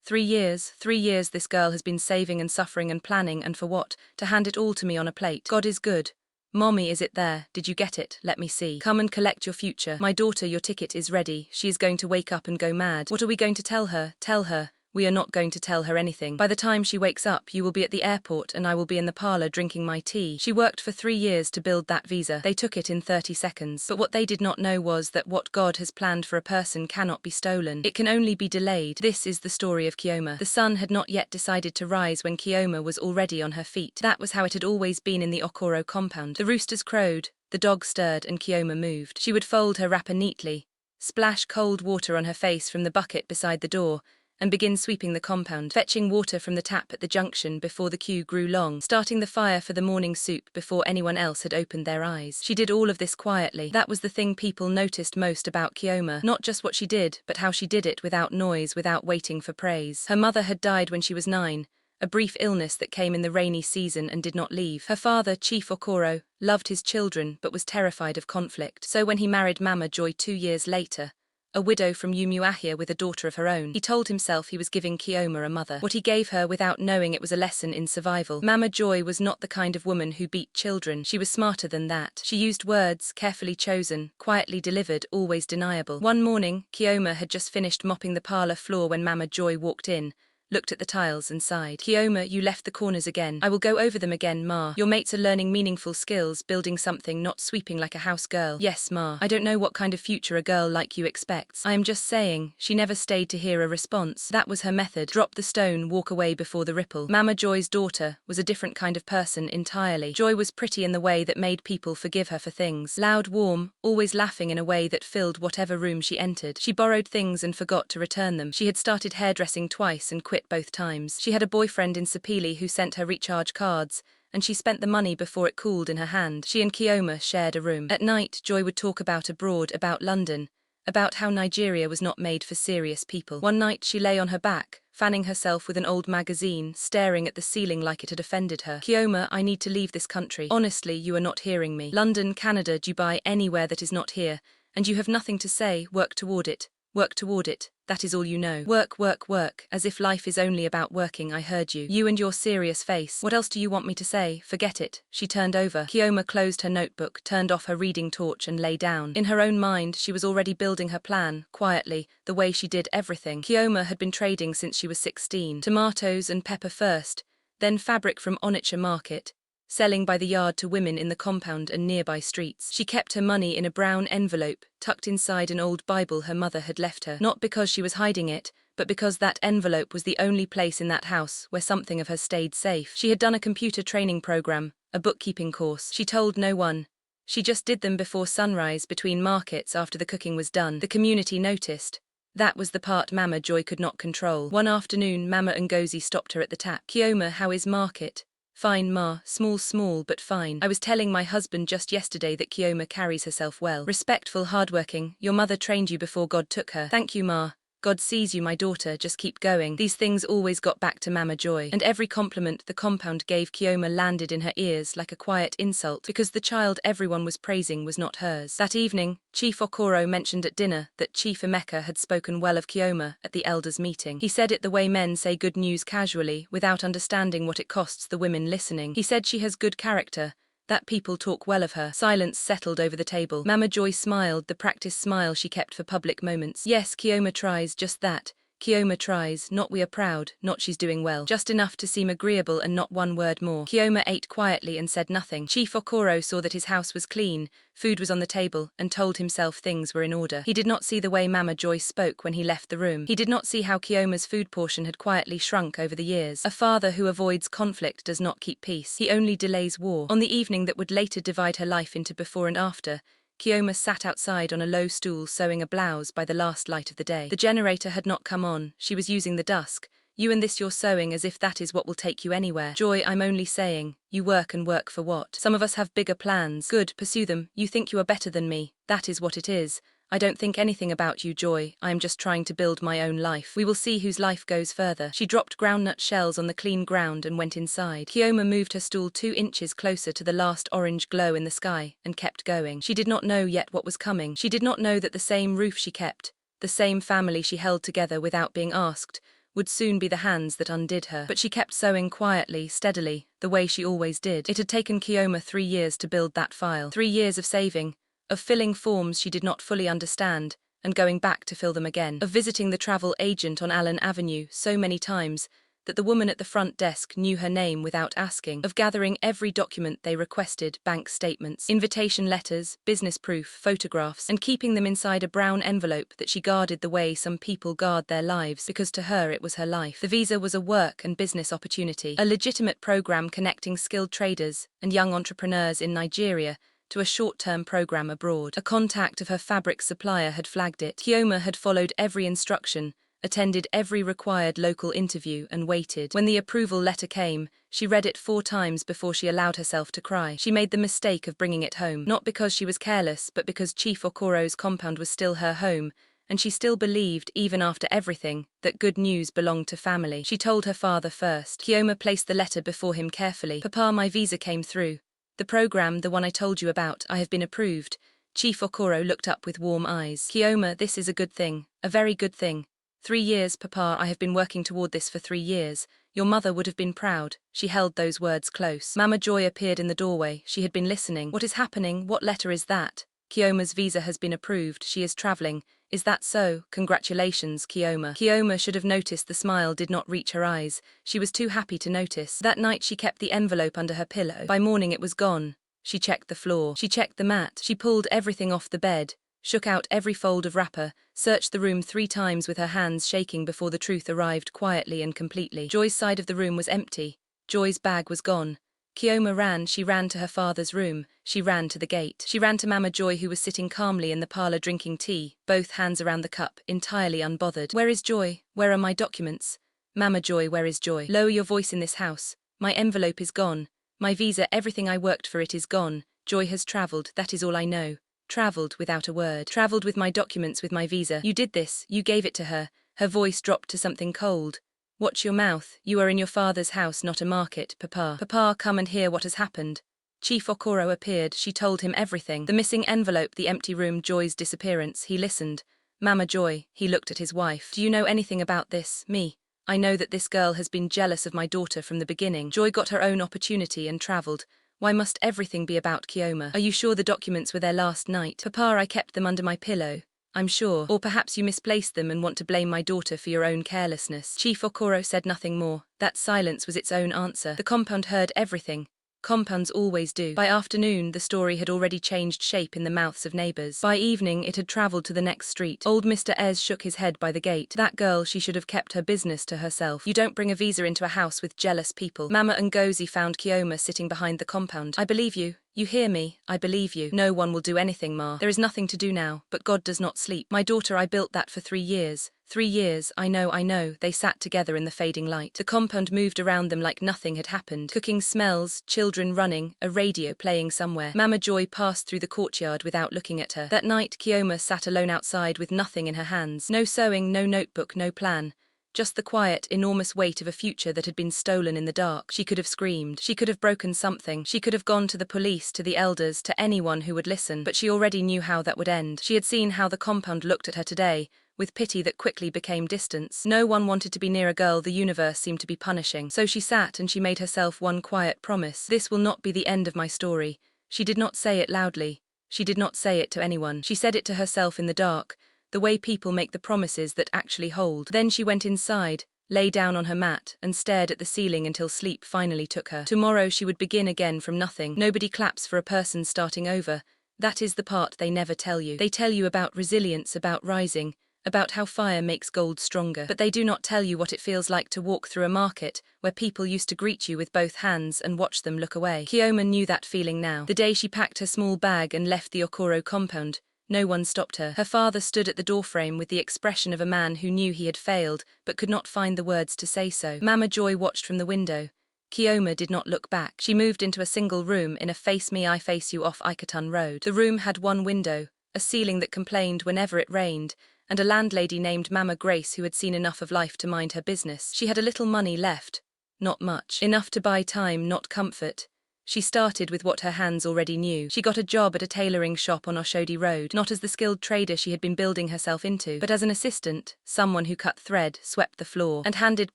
3 years this girl has been saving and suffering and planning, and for what? To hand it all to me on a plate. God is good. Mommy, is it there? Did you get it? Let me see. Come and collect your future. My daughter, your ticket is ready. She is going to wake up and go mad. What are we going to tell her? Tell her. We are not going to tell her anything. By the time she wakes up, you will be at the airport and I will be in the parlor drinking my tea. She worked for 3 years to build that visa. They took it in 30 seconds. But what they did not know was that what God has planned for a person cannot be stolen. It can only be delayed. This is the story of Kioma. The sun had not yet decided to rise when Kioma was already on her feet. That was how it had always been in the Okoro compound. The roosters crowed, the dog stirred, and Kioma moved. She would fold her wrapper neatly, splash cold water on her face from the bucket beside the door, and begin sweeping the compound, fetching water from the tap at the junction before the queue grew long, starting the fire for the morning soup before anyone else had opened their eyes. She did all of this quietly. That was the thing people noticed most about Kioma. Not just what she did, but how she did it without noise, without waiting for praise. Her mother had died when she was 9, a brief illness that came in the rainy season and did not leave. Her father, Chief Okoro, loved his children but was terrified of conflict. So when he married Mama Joy 2 years later, a widow from Umuahia with a daughter of her own, he told himself he was giving Kioma a mother. What he gave her without knowing it was a lesson in survival. Mama Joy was not the kind of woman who beat children. She was smarter than that. She used words, carefully chosen, quietly delivered, always deniable. One morning, Kioma had just finished mopping the parlor floor when Mama Joy walked in, looked at the tiles and sighed. Kioma, you left the corners again. I will go over them again, Ma. Your mates are learning meaningful skills, building something, not sweeping like a house girl. Yes, Ma. I don't know what kind of future a girl like you expects. I am just saying. She never stayed to hear a response. That was her method. Drop the stone, walk away before the ripple. Mama Joy's daughter was a different kind of person entirely. Joy was pretty in the way that made people forgive her for things. Loud, warm, always laughing in a way that filled whatever room she entered. She borrowed things and forgot to return them. She had started hairdressing twice and quit both times. She had a boyfriend in Sapili who sent her recharge cards, and she spent the money before it cooled in her hand. She and Kioma shared a room. At night, Joy would talk about abroad, about London, about how Nigeria was not made for serious people. One night she lay on her back, fanning herself with an old magazine, staring at the ceiling like it had offended her. Kioma, I need to leave this country. Honestly, you are not hearing me. London, Canada, Dubai, anywhere that is not here, and you have nothing to say. Work toward it. Work toward it. That is all you know. Work, work, work. As if life is only about working. I heard you. You and your serious face. What else do you want me to say? Forget it. She turned over. Kioma closed her notebook, turned off her reading torch and lay down. In her own mind, she was already building her plan, quietly, the way she did everything. Kioma had been trading since she was 16. Tomatoes and pepper first, then fabric from Onitsha market, selling by the yard to women in the compound and nearby streets. She kept her money in a brown envelope, tucked inside an old Bible her mother had left her. Not because she was hiding it, but because that envelope was the only place in that house where something of her stayed safe. She had done a computer training program, a bookkeeping course. She told no one. She just did them before sunrise between markets after the cooking was done. The community noticed. That was the part Mama Joy could not control. One afternoon, Mama Ngozi stopped her at the tap. Kioma, how is market? Fine, Ma. Small, but fine. I was telling my husband just yesterday that Kioma carries herself well. Respectful, hardworking. Your mother trained you before God took her. Thank you, Ma. God sees you, my daughter. Just keep going. These things always got back to Mama Joy. And every compliment the compound gave Kioma landed in her ears like a quiet insult, because the child everyone was praising was not hers. That evening, Chief Okoro mentioned at dinner that Chief Emeka had spoken well of Kioma at the elders' meeting. He said it the way men say good news casually, without understanding what it costs the women listening. He said she has good character, that people talk well of her. Silence settled over the table. Mama Joy smiled, the practiced smile she kept for public moments. Yes, Kioma tries, just that. Kioma tries, not we are proud, not she's doing well. Just enough to seem agreeable and not one word more. Kioma ate quietly and said nothing. Chief Okoro saw that his house was clean, food was on the table, and told himself things were in order. He did not see the way Mama Joy spoke when he left the room. He did not see how Kioma's food portion had quietly shrunk over the years. A father who avoids conflict does not keep peace. He only delays war. On the evening that would later divide her life into before and after, Kioma sat outside on a low stool sewing a blouse by the last light of the day. The generator had not come on. She was using the dusk. You and this you're sewing as if that is what will take you anywhere. Joy, I'm only saying, you work and work for what? Some of us have bigger plans. Good, pursue them. You think you are better than me. That is what it is. I don't think anything about you, Joy. I am just trying to build my own life. We will see whose life goes further. She dropped groundnut shells on the clean ground and went inside. Kioma moved her stool 2 inches closer to the last orange glow in the sky and kept going. She did not know yet what was coming. She did not know that the same roof she kept, the same family she held together without being asked, would soon be the hands that undid her. But she kept sewing quietly, steadily, the way she always did. It had taken Kioma 3 years to build that file. 3 years of saving, of filling forms she did not fully understand, and going back to fill them again, of visiting the travel agent on Allen Avenue so many times that the woman at the front desk knew her name without asking, of gathering every document they requested, bank statements, invitation letters, business proof, photographs, and keeping them inside a brown envelope that she guarded the way some people guard their lives, because to her it was her life. The visa was a work and business opportunity, a legitimate program connecting skilled traders and young entrepreneurs in Nigeria to a short-term program abroad. A contact of her fabric supplier had flagged it. Kioma had followed every instruction, attended every required local interview, and waited. When the approval letter came, she read it 4 times before she allowed herself to cry. She made the mistake of bringing it home, not because she was careless, but because Chief Okoro's compound was still her home, and she still believed, even after everything, that good news belonged to family. She told her father first. Kioma placed the letter before him carefully. "Papa, my visa came through. The program, the one I told you about, I have been approved." Chief Okoro looked up with warm eyes. "Kioma, this is a good thing, a very good thing. 3 years, Papa, I have been working toward this for 3 years. Your mother would have been proud." She held those words close. Mama Joy appeared in the doorway. She had been listening. "What is happening? What letter is that?" "Kioma's visa has been approved. She is traveling." "Is that so? Congratulations, Kioma." Kioma should have noticed the smile did not reach her eyes. She was too happy to notice. That night she kept the envelope under her pillow. By morning it was gone. She checked the floor. She checked the mat. She pulled everything off the bed, shook out every fold of wrapper, searched the room 3 times with her hands shaking before the truth arrived quietly and completely. Joy's side of the room was empty. Joy's bag was gone. Kioma ran. She ran to her father's room. She ran to the gate. She ran to Mama Joy, who was sitting calmly in the parlor drinking tea, both hands around the cup, entirely unbothered. "Where is Joy? Where are my documents? Mama Joy, where is Joy? Lower your voice in this house. My envelope is gone. My visa, everything I worked for it is gone. Joy has traveled, that is all I know. Traveled without a word. Traveled with my documents, with my visa. You did this, you gave it to her." Her voice dropped to something cold. "Watch your mouth. You are in your father's house, not a market, Papa. Papa, come and hear what has happened." Chief Okoro appeared. She told him everything. The missing envelope, the empty room, Joy's disappearance. He listened. "Mama Joy," he looked at his wife. "Do you know anything about this, me? I know that this girl has been jealous of my daughter from the beginning. Joy got her own opportunity and traveled. Why must everything be about Kioma? Are you sure the documents were there last night?" "Papa, I kept them under my pillow. I'm sure. Or perhaps you misplaced them and want to blame my daughter for your own carelessness." Chief Okoro said nothing more. That silence was its own answer. The compound heard everything. Compounds always do. By afternoon, the story had already changed shape in the mouths of neighbors. By evening, it had traveled to the next street. Old Mr. Ez shook his head by the gate. "That girl, she should have kept her business to herself. You don't bring a visa into a house with jealous people." Mama Ngozi found Kioma sitting behind the compound. "I believe you. You hear me? I believe you. No one will do anything, Ma. There is nothing to do now, but God does not sleep. My daughter, I built that for 3 years. 3 years, I know. They sat together in the fading light. The compound moved around them like nothing had happened. Cooking smells, children running, a radio playing somewhere. Mama Joy passed through the courtyard without looking at her. That night, Kioma sat alone outside with nothing in her hands. No sewing, no notebook, no plan. Just the quiet, enormous weight of a future that had been stolen in the dark. She could have screamed. She could have broken something. She could have gone to the police, to the elders, to anyone who would listen. But she already knew how that would end. She had seen how the compound looked at her today, with pity that quickly became distance. No one wanted to be near a girl the universe seemed to be punishing. So she sat and she made herself one quiet promise. "This will not be the end of my story." She did not say it loudly. She did not say it to anyone. She said it to herself in the dark, the way people make the promises that actually hold. Then she went inside, lay down on her mat, and stared at the ceiling until sleep finally took her. Tomorrow she would begin again from nothing. Nobody claps for a person starting over. That is the part they never tell you. They tell you about resilience, about rising, about how fire makes gold stronger. But they do not tell you what it feels like to walk through a market where people used to greet you with both hands and watch them look away. Kioma knew that feeling now. The day she packed her small bag and left the Okoro compound, no one stopped her. Her father stood at the doorframe with the expression of a man who knew he had failed, but could not find the words to say so. Mama Joy watched from the window. Kioma did not look back. She moved into a single room in a face me I face you off Iketon Road. The room had one window, a ceiling that complained whenever it rained, and a landlady named Mama Grace who had seen enough of life to mind her business. She had a little money left. Not much. Enough to buy time, not comfort. She started with what her hands already knew. She got a job at a tailoring shop on Oshodi Road, not as the skilled trader she had been building herself into, but as an assistant, someone who cut thread, swept the floor, and handed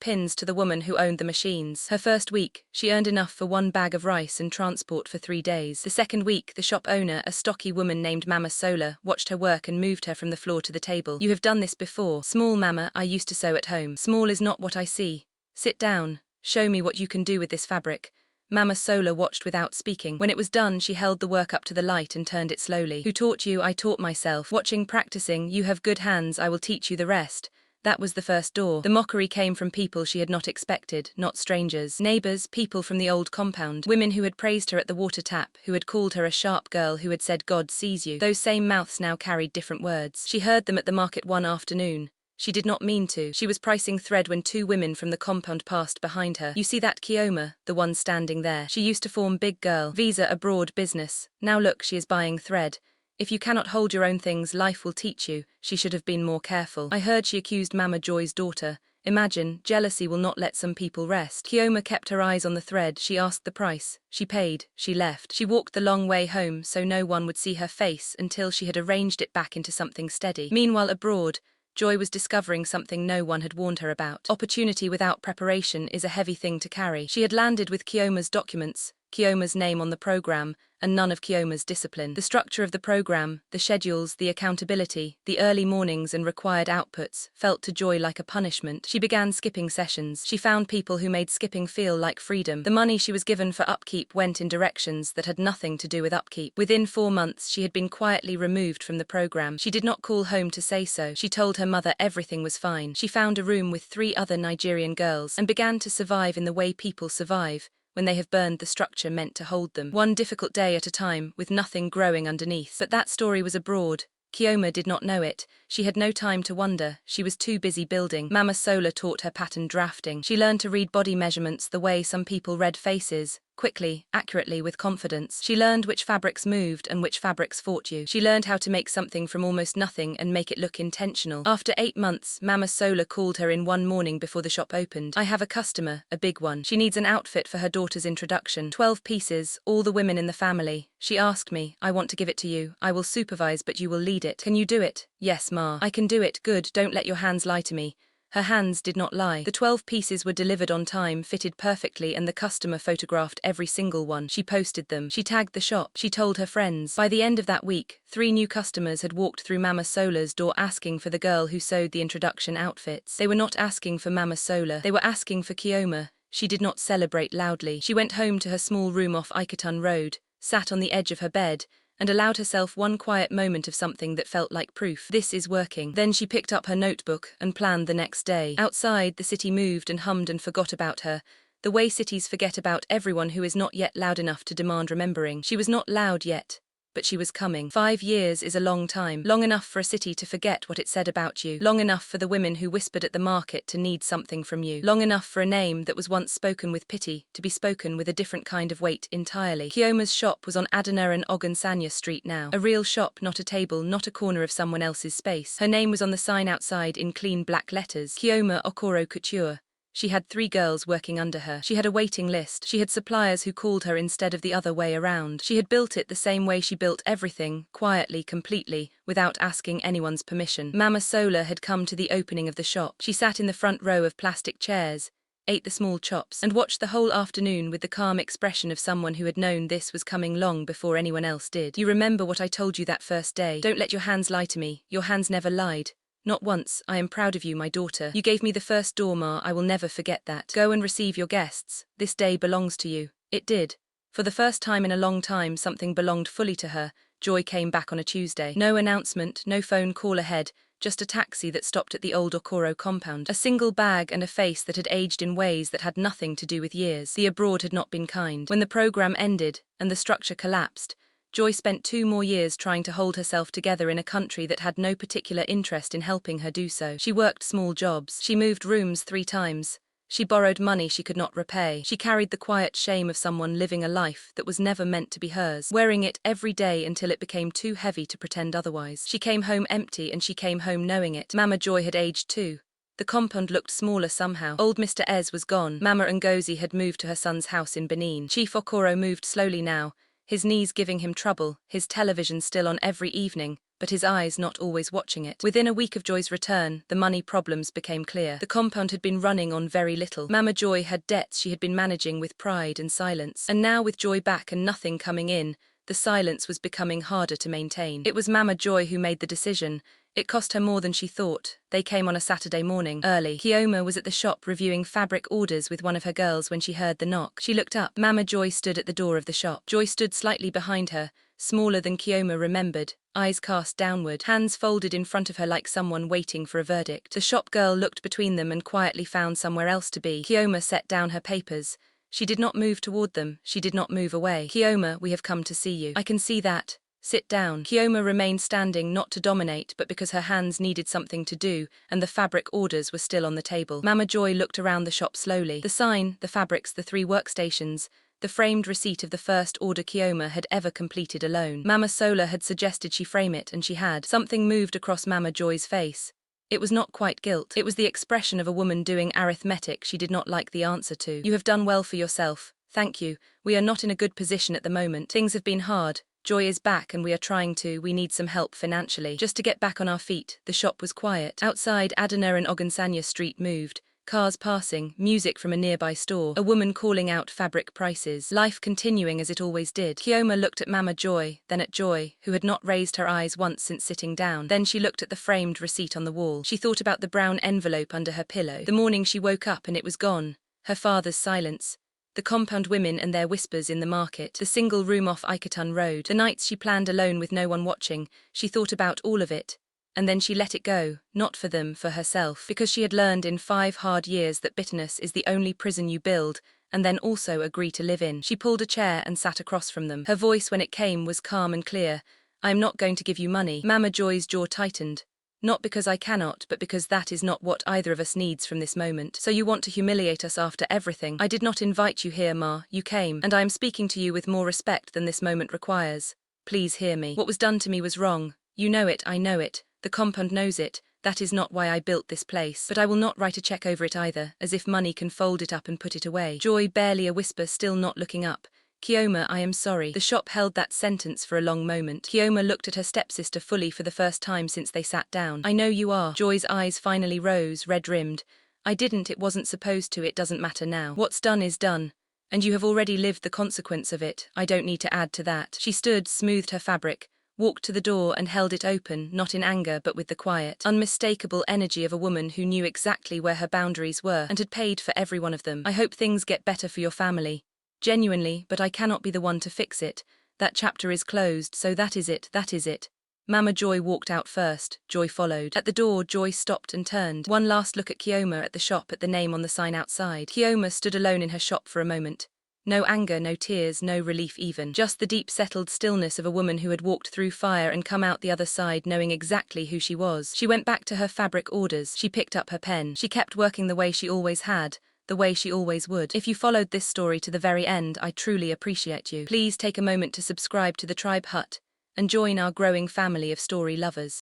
pins to the woman who owned the machines. Her first week, she earned enough for 1 bag of rice and transport for 3 days. The second week, the shop owner, a stocky woman named Mama Sola, watched her work and moved her from the floor to the table. "You have done this before." "Small, Mama, I used to sew at home." "Small is not what I see. Sit down. Show me what you can do with this fabric." Mama Sola watched without speaking. When it was done, she held the work up to the light and turned it slowly. "Who taught you?" "I taught myself. Watching, practicing. You have good hands, I will teach you the rest." That was the first door. The mockery came from people she had not expected, not strangers. Neighbors, people from the old compound. Women who had praised her at the water tap, who had called her a sharp girl, who had said God sees you. Those same mouths now carried different words. She heard them at the market one afternoon. She did not mean to. She was pricing thread when 2 women from the compound passed behind her. "You see that Kioma, the one standing there? She used to form big girl, visa abroad business. Now look, she is buying thread. If you cannot hold your own things, life will teach you. She should have been more careful." I heard she accused Mama Joy's daughter. Imagine, jealousy will not let some people rest. Kioma kept her eyes on the thread. She asked the price. She paid. She left. She walked the long way home so no one would see her face until she had arranged it back into something steady. Meanwhile abroad, Joy was discovering something no one had warned her about. Opportunity without preparation is a heavy thing to carry. She had landed with Kioma's documents, Kioma's name on the program, and none of Kioma's discipline. The structure of the program, the schedules, the accountability, the early mornings and required outputs, felt to Joy like a punishment. She began skipping sessions. She found people who made skipping feel like freedom. The money she was given for upkeep went in directions that had nothing to do with upkeep. Within 4 months, she had been quietly removed from the program. She did not call home to say so. She told her mother everything was fine. She found a room with 3 other Nigerian girls and began to survive in the way people survive when they have burned the structure meant to hold them. One difficult day at a time, with nothing growing underneath. But that story was abroad. Kioma did not know it. She had no time to wonder. She was too busy building. Mama Sola taught her pattern drafting. She learned to read body measurements the way some people read faces, quickly, accurately, with confidence. She learned which fabrics moved and which fabrics fought you. She learned how to make something from almost nothing and make it look intentional. After 8 months, Mama Sola called her in one morning before the shop opened. "I have a customer, a big one. She needs an outfit for her daughter's introduction. 12 pieces, all the women in the family. She asked me, I want to give it to you. I will supervise, but you will lead it. Can you do it?" "Yes, Ma. I can do it." "Good, don't let your hands lie to me." Her hands did not lie. The 12 pieces were delivered on time, fitted perfectly, and the customer photographed every single one. She posted them. She tagged the shop. She told her friends. By the end of that week, 3 new customers had walked through Mama Sola's door asking for the girl who sewed the introduction outfits. They were not asking for Mama Sola. They were asking for Kioma. She did not celebrate loudly. She went home to her small room off Iketon Road, sat on the edge of her bed, and allowed herself one quiet moment of something that felt like proof. This is working. Then she picked up her notebook and planned the next day. Outside, the city moved and hummed and forgot about her, the way cities forget about everyone who is not yet loud enough to demand remembering. She was not loud yet, but she was coming. 5 years is a long time. Long enough for a city to forget what it said about you. Long enough for the women who whispered at the market to need something from you. Long enough for a name that was once spoken with pity to be spoken with a different kind of weight entirely. Kioma's shop was on Adana and Ogunsanya Street now. A real shop, not a table, not a corner of someone else's space. Her name was on the sign outside in clean black letters. Kioma Okoro Couture. She had 3 girls working under her. She had a waiting list. She had suppliers who called her instead of the other way around. She had built it the same way she built everything, quietly, completely, without asking anyone's permission. Mama Sola had come to the opening of the shop. She sat in the front row of plastic chairs, ate the small chops, and watched the whole afternoon with the calm expression of someone who had known this was coming long before anyone else did. "You remember what I told you that first day? Don't let your hands lie to me. Your hands never lied. Not once. I am proud of you, my daughter. You gave me the first door, Ma. I will never forget that. Go and receive your guests. This day belongs to you." It did. For the first time in a long time, something belonged fully to her. Joy came back on a Tuesday. No announcement, no phone call ahead, just a taxi that stopped at the old Okoro compound. A single bag and a face that had aged in ways that had nothing to do with years. The abroad had not been kind. When the program ended and the structure collapsed, Joy spent 2 more years trying to hold herself together in a country that had no particular interest in helping her do so. She worked small jobs. She moved rooms 3 times. She borrowed money she could not repay. She carried the quiet shame of someone living a life that was never meant to be hers, wearing it every day until it became too heavy to pretend otherwise. She came home empty and she came home knowing it. Mama Joy had aged too. The compound looked smaller somehow. Old Mr. Ez was gone. Mama Ngozi had moved to her son's house in Benin. Chief Okoro moved slowly now, his knees giving him trouble, his television still on every evening, but his eyes not always watching it. Within a week of Joy's return, the money problems became clear. The compound had been running on very little. Mama Joy had debts she had been managing with pride and silence. And now with Joy back and nothing coming in, the silence was becoming harder to maintain. It was Mama Joy who made the decision. It cost her more than she thought. They came on a Saturday morning, early. Kioma was at the shop reviewing fabric orders with one of her girls when she heard the knock. She looked up. Mama Joy stood at the door of the shop. Joy stood slightly behind her, smaller than Kioma remembered, eyes cast downward, hands folded in front of her like someone waiting for a verdict. The shop girl looked between them and quietly found somewhere else to be. Kioma set down her papers. She did not move toward them. She did not move away. Kioma, we have come to see you. I can see that. Sit down. Kioma remained standing, not to dominate, but because her hands needed something to do, and the fabric orders were still on the table. Mama Joy looked around the shop slowly. The sign, the fabrics, the 3 workstations, the framed receipt of the first order Kioma had ever completed alone. Mama Sola had suggested she frame it, and she had. Something moved across Mama Joy's face. It was not quite guilt. It was the expression of a woman doing arithmetic she did not like the answer to. You have done well for yourself. Thank you. We are not in a good position at the moment. Things have been hard. Joy is back and we are we need some help financially. Just to get back on our feet. The shop was quiet. Outside, Adana and Ogunsanya Street moved. Cars passing, music from a nearby store, a woman calling out fabric prices, life continuing as it always did. Kioma looked at Mama Joy, then at Joy, who had not raised her eyes once since sitting down. Then she looked at the framed receipt on the wall. She thought about the brown envelope under her pillow. The morning she woke up and it was gone. Her father's silence. The compound women and their whispers in the market, the single room off Iketon Road, the nights she planned alone with no one watching. She thought about all of it. And then she let it go, not for them, for herself, because she had learned in 5 hard years that bitterness is the only prison you build, and then also agree to live in. She pulled a chair and sat across from them. Her voice when it came was calm and clear. I am not going to give you money. Mama Joy's jaw tightened. Not because I cannot, but because that is not what either of us needs from this moment. So you want to humiliate us after everything? I did not invite you here, Ma. You came, and I am speaking to you with more respect than this moment requires. Please hear me. What was done to me was wrong. You know it, I know it. The compound knows it. That is not why I built this place. But I will not write a check over it either, as if money can fold it up and put it away. Joy, barely a whisper, still not looking up. Kioma, I am sorry. The shop held that sentence for a long moment. Kioma looked at her stepsister fully for the first time since they sat down. I know you are. Joy's eyes finally rose, red-rimmed. I didn't, it wasn't supposed to, it doesn't matter now. What's done is done. And you have already lived the consequence of it. I don't need to add to that. She stood, smoothed her fabric, walked to the door and held it open, not in anger but with the quiet, unmistakable energy of a woman who knew exactly where her boundaries were and had paid for every one of them. I hope things get better for your family. Genuinely, but I cannot be the one to fix it. That chapter is closed, so that is it, that is it. Mama Joy walked out first. Joy followed. At the door, Joy stopped and turned. One last look at Kioma at the shop, at the name on the sign outside. Kioma stood alone in her shop for a moment. No anger, no tears, no relief even. Just the deep settled stillness of a woman who had walked through fire and come out the other side knowing exactly who she was. She went back to her fabric orders. She picked up her pen. She kept working the way she always had. The way she always would. If you followed this story to the very end, I truly appreciate you. Please take a moment to subscribe to the Tribe Hut and join our growing family of story lovers.